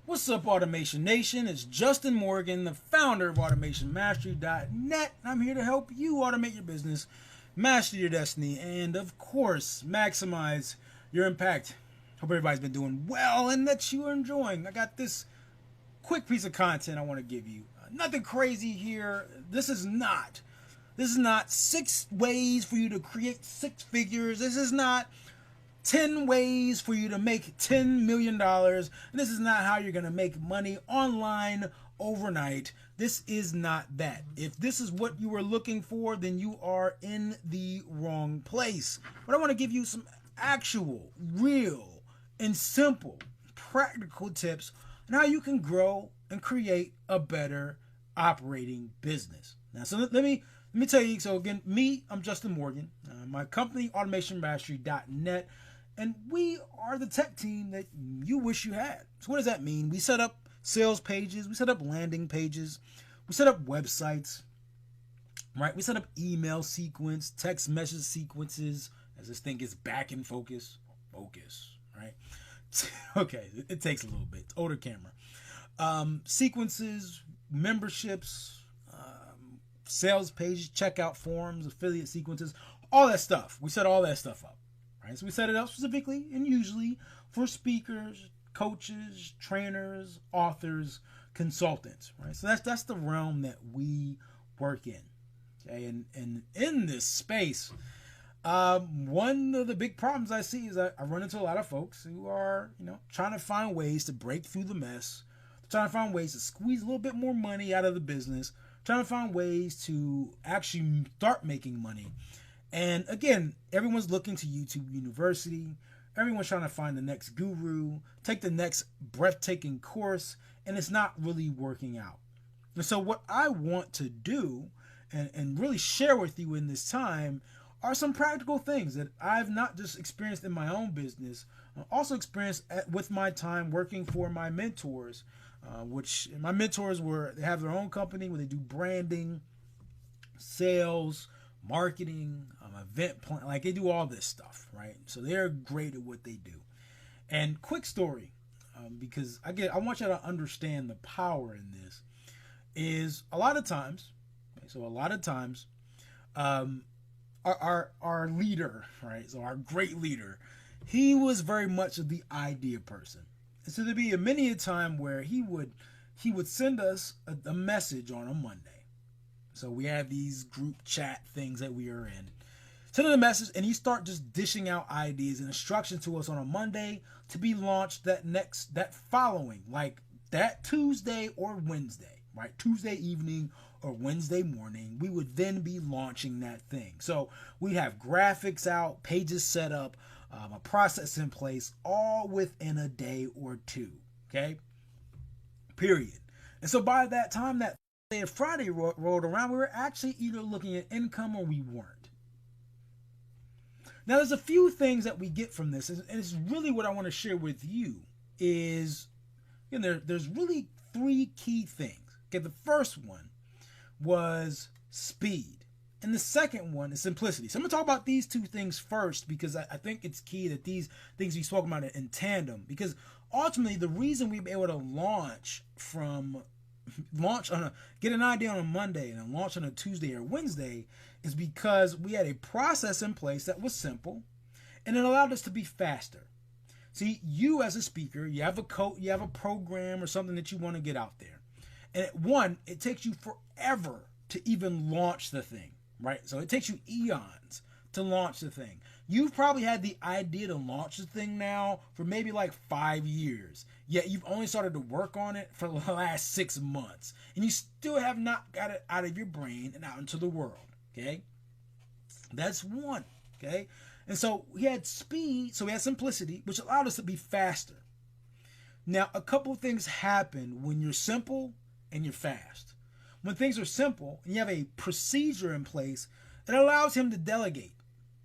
What's up, Automation Nation? It's Justin Morgan, the founder of AutomationMastery.net. I'm here to help you automate your business, master your destiny, and of course, maximize your impact. Hope everybody's been doing well and that you are enjoying. I got this quick piece of content I want to give you. Nothing crazy here. This is not 6 ways for you to create 6 figures. This is not 10 ways for you to make $10 million. And this is not how you're going to make money online overnight. This is not that. If this is what you are looking for, then you are in the wrong place. But I want to give you some actual, real, and simple, practical tips on how you can grow and create a better operating business. Now, so let me tell you. So again, I'm Justin Morgan. My company, AutomationMastery.net. And we are the tech team that you wish you had. So what does that mean? We set up sales pages. We set up landing pages. We set up websites, right? We set up email sequence, text message sequences, as this thing gets back in focus, right? Okay, it takes a little bit. It's older camera. Sequences, memberships, sales pages, checkout forms, affiliate sequences, all that stuff. We set all that stuff up. So we set it up specifically and usually for speakers, coaches, trainers, authors, consultants, right? So that's the realm that we work in. Okay, and in this space, one of the big problems I see is I run into a lot of folks who are, trying to find ways to break through the mess, trying to find ways to squeeze a little bit more money out of the business, trying to find ways to actually start making money. And again, everyone's looking to YouTube University. Everyone's trying to find the next guru, take the next breathtaking course, and it's not really working out. And so what I want to do and really share with you in this time are some practical things that I've not just experienced in my own business, also experienced with my time working for my mentors, which my mentors they have their own company where they do branding, sales, marketing, event plan, like they do all this stuff, right? So they're great at what they do. And quick story, because I want you to understand the power in this, is a lot of times, our leader, right? So our great leader, he was very much of the idea person. And so there'd be many a time where he would send us a message on a Monday. So we have these group chat things that we are in. Send him a message and he start just dishing out ideas and instructions to us on a Monday to be launched that following, like that Tuesday or Wednesday, right? Tuesday evening or Wednesday morning, we would then be launching that thing. So we have graphics out, pages set up, a process in place, all within a day or two, okay? Period. And so by that time that Friday rolled around, we were actually either looking at income or we weren't. Now, there's a few things that we get from this, and it's really what I want to share with you is, there's really 3 key things. Okay, the first one was speed, and the second one is simplicity. So I'm going to talk about these 2 things first because I think it's key that these things we spoke about in tandem, because ultimately the reason we've been able to get an idea on a Monday and then launch on a Tuesday or Wednesday is because we had a process in place that was simple and it allowed us to be faster. See, you as a speaker, you have a program or something that you want to get out there. And it takes you forever to even launch the thing, right? So it takes you eons to launch the thing. You've probably had the idea to launch the thing now for maybe like 5 years, yet you've only started to work on it for the last 6 months, and you still have not got it out of your brain and out into the world, okay? That's one, okay? And so we had speed, so we had simplicity, which allowed us to be faster. Now, a couple of things happen when you're simple and you're fast. When things are simple and you have a procedure in place, it allows him to delegate.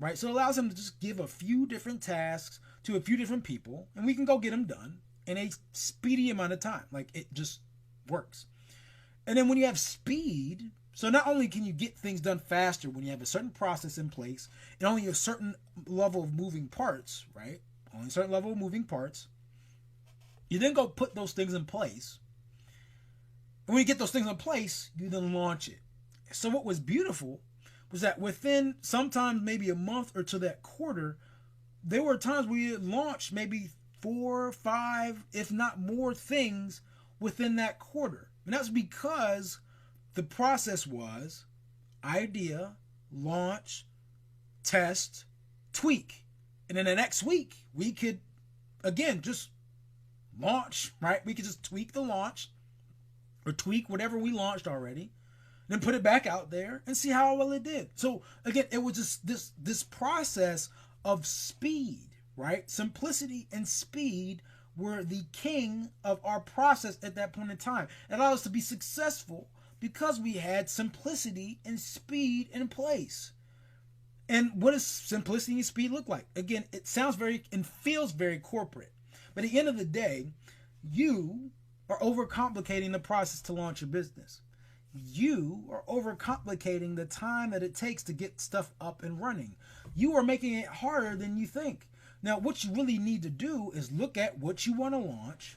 Right? So it allows him to just give a few different tasks to a few different people, and we can go get them done in a speedy amount of time. Like, it just works. And then when you have speed, so not only can you get things done faster when you have a certain process in place and only a certain level of moving parts, right? Only a certain level of moving parts, You then go put those things in place. And when you get those things in place, you then launch it. So what was beautiful was that within sometimes maybe a month or to that quarter, there were times we had launched maybe 4 or 5, if not more things within that quarter. And that's because the process was idea, launch, test, tweak. And then the next week, we could, again, just launch, right? We could just tweak the launch or tweak whatever we launched already, then put it back out there and see how well it did. So again, it was just this process of speed, right? Simplicity and speed were the king of our process at that point in time. It allowed us to be successful because we had simplicity and speed in place. And what does simplicity and speed look like? Again, it sounds very and feels very corporate. But at the end of the day, you are overcomplicating the process to launch your business. You are overcomplicating the time that it takes to get stuff up and running. You are making it harder than you think. Now, what you really need to do is look at what you want to launch,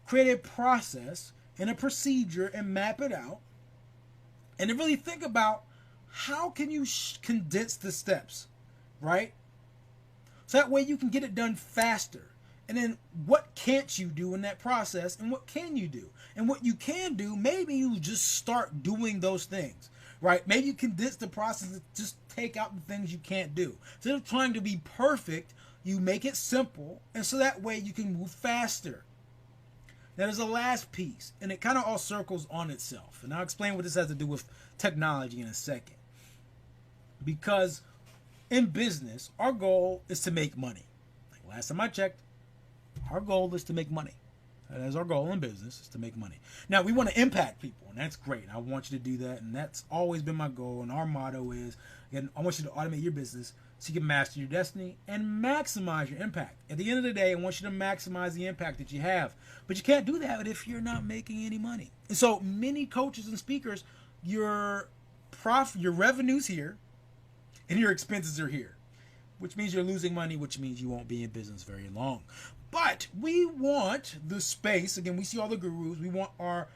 create a process and a procedure and map it out, and then really think about how can you condense the steps, right? So that way you can get it done faster. And then what can't you do in that process and what can you do? And what you can do, maybe you just start doing those things, right? Maybe you condense the process and just take out the things you can't do. Instead of trying to be perfect, you make it simple, and so that way you can move faster. Now there's a last piece, and it kind of all circles on itself. And I'll explain what this has to do with technology in a second. Because in business, our goal is to make money. Like last time I checked, our goal is to make money. That is our goal in business, is to make money. Now, we want to impact people, and that's great. I want you to do that, and that's always been my goal. And our motto is, again, I want you to automate your business so you can master your destiny and maximize your impact. At the end of the day, I want you to maximize the impact that you have. But you can't do that if you're not making any money. And so many coaches and speakers, your revenue's here, and your expenses are here, which means you're losing money, which means you won't be in business very long. But we want the space, again, we see all the gurus, we want our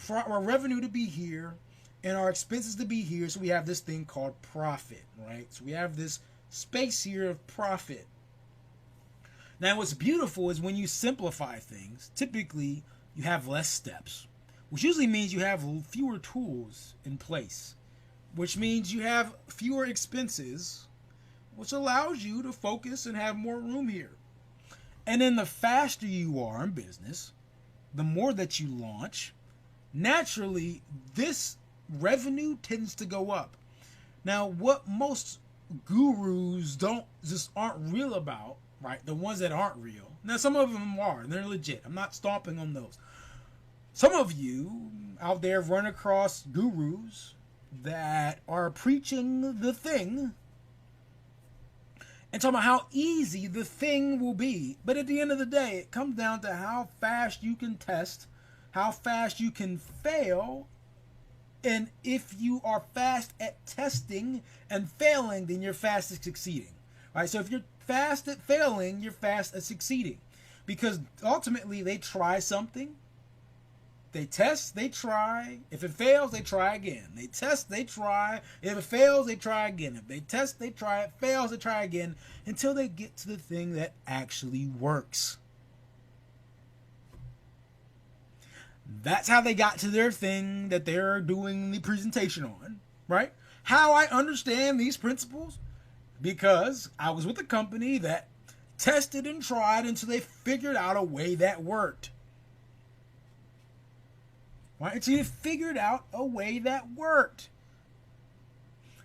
revenue to be here and our expenses to be here, so we have this thing called profit, right? So we have this space here of profit. Now what's beautiful is when you simplify things, typically you have less steps, which usually means you have fewer tools in place, which means you have fewer expenses, which allows you to focus and have more room here. And then the faster you are in business, the more that you launch, naturally this revenue tends to go up. Now, what most gurus aren't real about, right? The ones that aren't real. Now, some of them are, and they're legit. I'm not stomping on those. Some of you out there run across gurus that are preaching the thing and talking about how easy the thing will be. But at the end of the day, it comes down to how fast you can test, how fast you can fail. And if you are fast at testing and failing, then you're fast at succeeding. Right? So if you're fast at failing, you're fast at succeeding. Because ultimately, they try something. They test, they try. If it fails, they try again. They test, they try. If it fails, they try again. If they test, they try. It fails, they try again until they get to the thing that actually works. That's how they got to their thing that they're doing the presentation on, right? How I understand these principles? Because I was with a company that tested and tried until they figured out a way that worked. Right? Until you figured out a way that worked.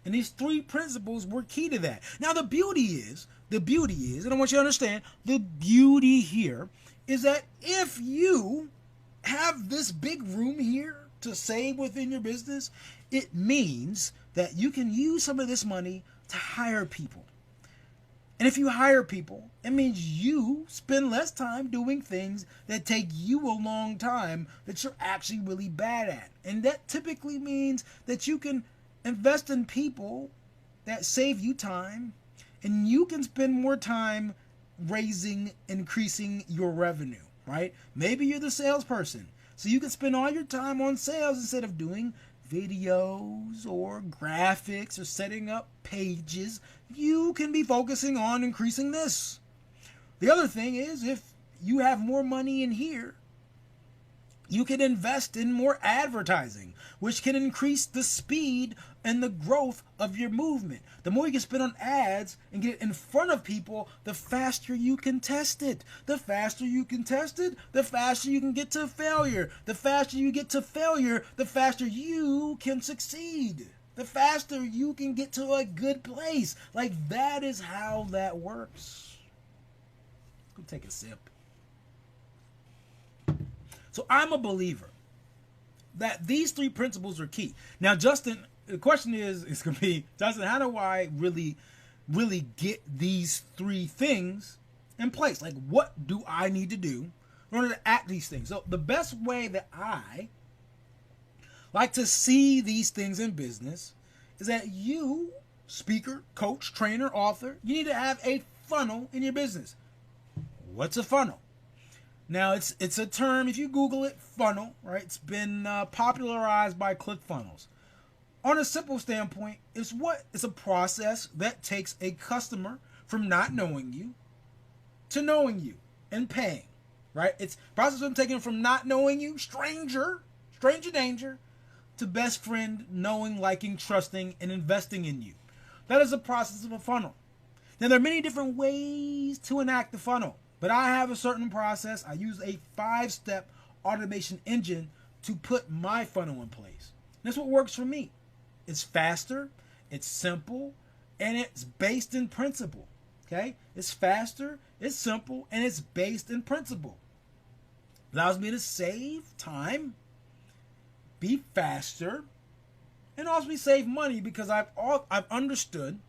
And these 3 principles were key to that. Now the beauty is, and I want you to understand, the beauty here is that if you have this big room here to save within your business, it means that you can use some of this money to hire people. And if you hire people, it means you spend less time doing things that take you a long time that you're actually really bad at. And that typically means that you can invest in people that save you time, and you can spend more time increasing your revenue. right? Maybe you're the salesperson. So you can spend all your time on sales instead of doing videos or graphics or setting up pages. You can be focusing on increasing this. The other thing is, if you have more money in here, you can invest in more advertising, which can increase the speed and the growth of your movement. The more you can spend on ads and get it in front of people, the faster you can test it. The faster you can test it, the faster you can get to failure. The faster you get to failure, the faster you can succeed. The faster you can get to a good place. Like, that is how that works. Go take a sip. So I'm a believer that these three principles are key. Now, Justin, the question is going to be, Justin, how do I really get these three things in place? Like, what do I need to do in order to act these things? So the best way that I like to see these things in business is that you, speaker, coach, trainer, author, you need to have a funnel in your business. What's a funnel? Now, it's a term, if you Google it, funnel, right? It's been popularized by ClickFunnels. On a simple standpoint, it's a process that takes a customer from not knowing you to knowing you and paying, right? It's a process of taking from not knowing you, stranger danger, to best friend, knowing, liking, trusting, and investing in you. That is the process of a funnel. Now, there are many different ways to enact the funnel. But I have a certain process. I use a 5-step automation engine to put my funnel in place. And that's what works for me. It's faster, it's simple, and it's based in principle. Okay? It's faster, it's simple, and it's based in principle. It allows me to save time, be faster, and also save money, because I've understood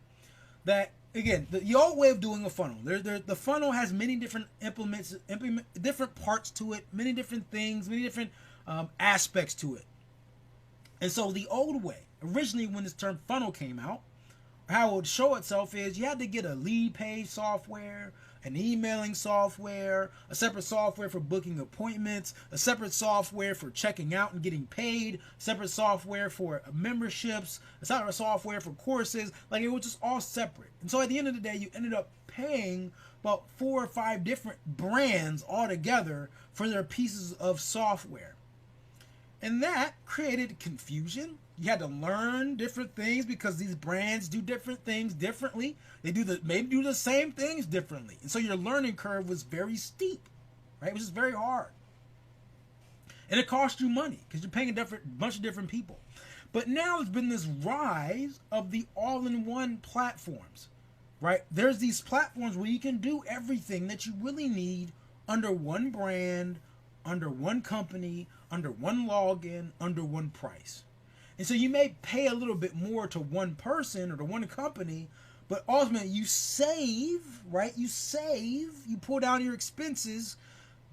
that, again, the old way of doing a funnel, the funnel has many different different parts to it, many different things, many different aspects to it. And so the old way, originally when this term funnel came out, how it would show itself is you had to get a lead page software, an emailing software, a separate software for booking appointments, a separate software for checking out and getting paid, separate software for memberships, a separate software for courses. Like, it was just all separate. And so at the end of the day, you ended up paying about 4 or 5 different brands all together for their pieces of software. And that created confusion. You had to learn different things because these brands do different things differently. They maybe do the same things differently. And so your learning curve was very steep, right? It was just very hard. And it cost you money because you're paying a bunch of different people. But now there's been this rise of the all-in-one platforms, right? There's these platforms where you can do everything that you really need under one brand, under one company, under one login, under one price. And so you may pay a little bit more to one person or to one company, but ultimately you save, right? You pull down your expenses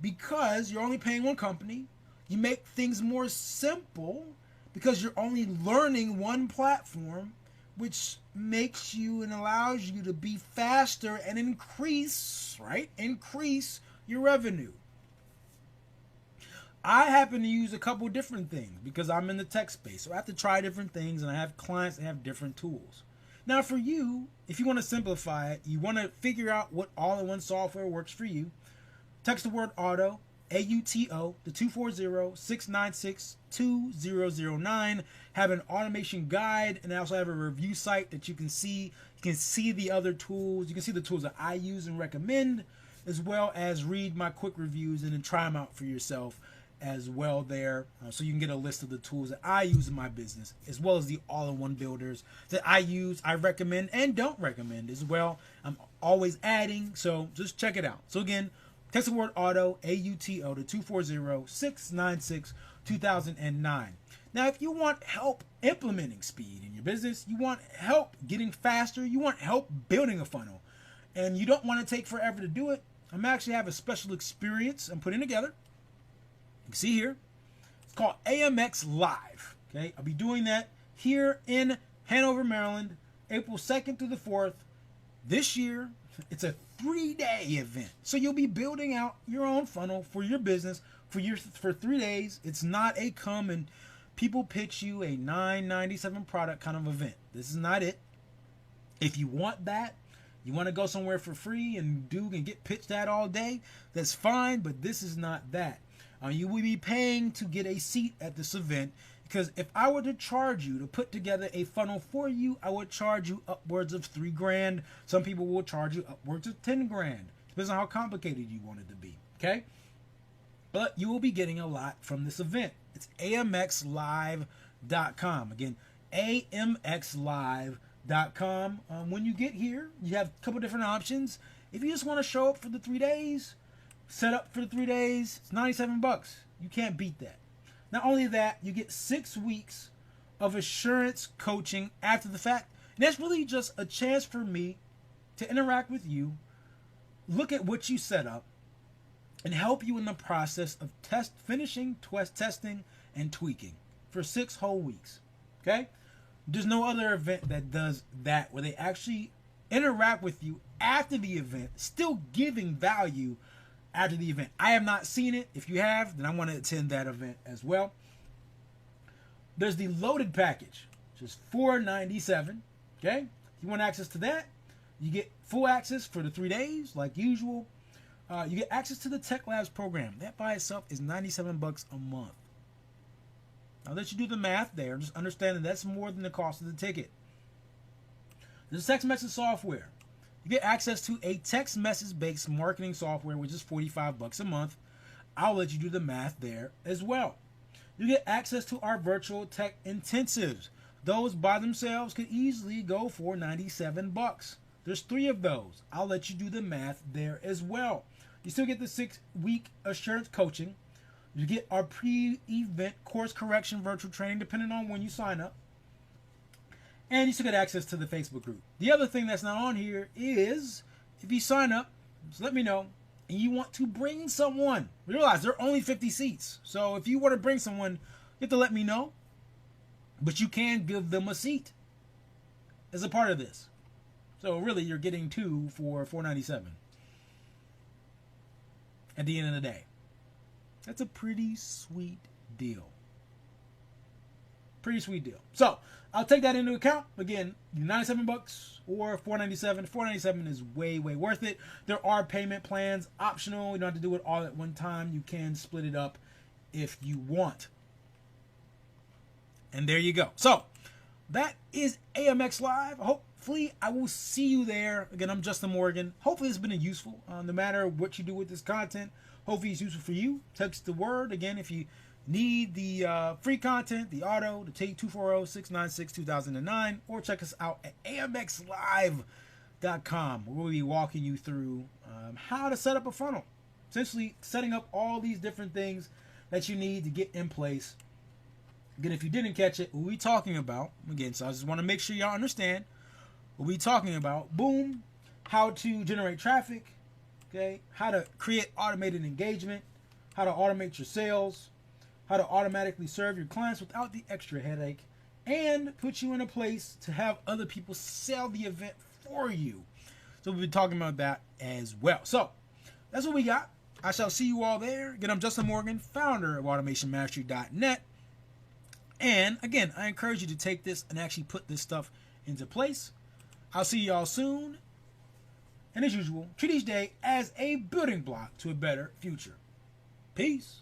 because you're only paying one company. You make things more simple because you're only learning one platform, which makes you and allows you to be faster and increase, right? Increase your revenue. I happen to use a couple different things because I'm in the tech space. So I have to try different things, and I have clients that have different tools. Now for you, if you want to simplify it, you want to figure out what all-in-one software works for you, text the word AUTO, AUTO, to 240-696-2009. Have an automation guide, and I also have a review site that you can see. You can see the other tools. You can see the tools that I use and recommend, as well as read my quick reviews and then try them out for yourself as well there, so you can get a list of the tools that I use in my business, as well as the all-in-one builders that I use, I recommend, and don't recommend as well. I'm always adding, so just check it out. So again, text the word AUTO, AUTO, to 240-696-2009. Now, if you want help implementing speed in your business, you want help getting faster, you want help building a funnel, and you don't want to take forever to do it, I'm actually have a special experience I'm putting together. You can see here, it's called AMX Live. Okay, I'll be doing that here in Hanover, Maryland, April 2nd through the 4th this year. It's a 3-day event. So you'll be building out your own funnel for your business for 3 days. It's not a come and people pitch you a $9.97 product kind of event. This is not it. If you want that, you want to go somewhere for free and get pitched at all day, that's fine, but this is not that. You will be paying to get a seat at this event, because if I were to charge you to put together a funnel for you, I would charge you upwards of $3,000. Some people will charge you upwards of $10,000. Depends on how complicated you want it to be. Okay? But you will be getting a lot from this event. It's amxlive.com. Again, amxlive.com. When you get here, you have a couple different options. If you just want to show up for the 3 days, set up for the 3 days, it's $97. You can't beat that. Not only that, you get 6 weeks of assurance coaching after the fact. And that's really just a chance for me to interact with you, look at what you set up, and help you in the process of testing and tweaking for 6 whole weeks. Okay? There's no other event that does that, where they actually interact with you after the event, still giving value after the event. I have not seen it. If you have, then I want to attend that event as well. There's the loaded package, which is $497. Okay? If you want access to that, you get full access for the 3 days, like usual. You get access to the Tech Labs program. That by itself is $97 a month. I'll let you do the math there. Just understand that that's more than the cost of the ticket. There's text message software. You get access to a text message-based marketing software, which is $45 a month. I'll let you do the math there as well. You get access to our virtual tech intensives. Those by themselves could easily go for $97. There's 3 of those. I'll let you do the math there as well. You still get the 6-week assurance coaching. You get our pre-event course correction virtual training, depending on when you sign up. And you still get access to the Facebook group. The other thing that's not on here is, if you sign up, just let me know, and you want to bring someone. Realize there are only 50 seats. So if you want to bring someone, you have to let me know. But you can give them a seat as a part of this. So really, you're getting 2 for $497 at the end of the day. That's a pretty sweet deal. Pretty sweet deal. So I'll take that into account. Again, $97 or $497. $497 is way, way worth it. There are payment plans, optional. You don't have to do it all at one time. You can split it up if you want. And there you go. So that is AMX Live. Hopefully I will see you there. Again, I'm Justin Morgan. Hopefully it's been useful. No matter what you do with this content, hopefully it's useful for you. Text the word. Again, if you need the free content, the auto, the take 240-696-2009, or check us out at amxlive.com, where we'll be walking you through how to set up a funnel. Essentially setting up all these different things that you need to get in place. Again, if you didn't catch it, what we talking about, again, so I just want to make sure y'all understand what we talking about. Boom, how to generate traffic, okay, how to create automated engagement, how to automate your sales, how to automatically serve your clients without the extra headache, and put you in a place to have other people sell the event for you. So we'll be talking about that as well. So that's what we got. I shall see you all there. Again, I'm Justin Morgan, founder of AutomationMastery.net. And again, I encourage you to take this and actually put this stuff into place. I'll see y'all soon. And as usual, treat each day as a building block to a better future. Peace.